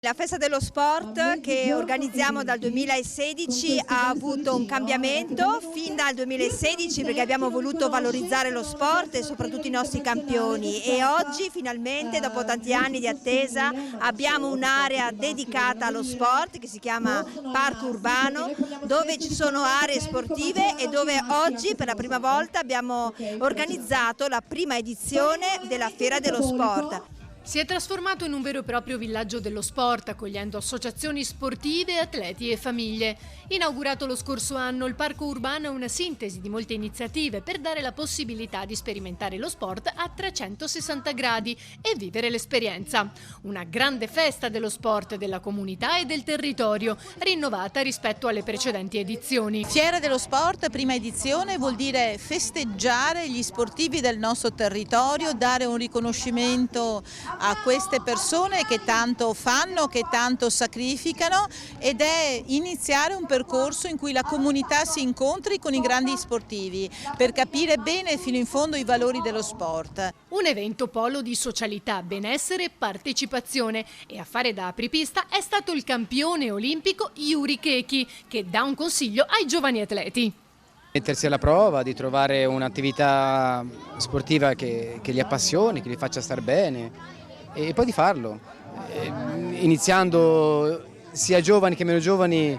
La festa dello sport che organizziamo dal 2016 ha avuto un cambiamento fin dal 2016 perché abbiamo voluto valorizzare lo sport e soprattutto i nostri campioni, e oggi finalmente, dopo tanti anni di attesa, abbiamo un'area dedicata allo sport che si chiama Parco Urbano, dove ci sono aree sportive e dove oggi per la prima volta abbiamo organizzato la prima edizione della Fiera dello Sport. Si è trasformato in un vero e proprio villaggio dello sport, accogliendo associazioni sportive, atleti e famiglie. Inaugurato lo scorso anno, il Parco Urbano è una sintesi di molte iniziative per dare la possibilità di sperimentare lo sport a 360 gradi e vivere l'esperienza. Una grande festa dello sport, della comunità e del territorio, rinnovata rispetto alle precedenti edizioni. Fiera dello Sport, prima edizione, vuol dire festeggiare gli sportivi del nostro territorio, dare un riconoscimento a queste persone che tanto fanno, che tanto sacrificano, ed è iniziare un percorso in cui la comunità si incontri con i grandi sportivi per capire bene fino in fondo i valori dello sport. Un evento polo di socialità, benessere e partecipazione, e a fare da apripista è stato il campione olimpico Yuri Keki, che dà un consiglio ai giovani atleti. Mettersi alla prova, di trovare un'attività sportiva che li appassioni, che li faccia star bene, e poi di farlo, iniziando sia giovani che meno giovani,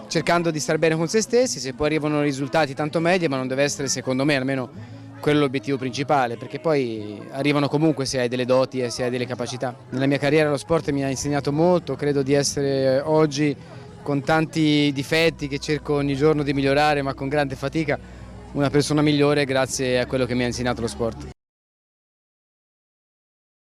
cercando di star bene con se stessi. Se poi arrivano risultati tanto meglio, ma non deve essere, secondo me, almeno quello l'obiettivo principale, perché poi arrivano comunque se hai delle doti e se hai delle capacità. Nella mia carriera lo sport mi ha insegnato molto, credo di essere oggi, con tanti difetti che cerco ogni giorno di migliorare, ma con grande fatica, una persona migliore grazie a quello che mi ha insegnato lo sport.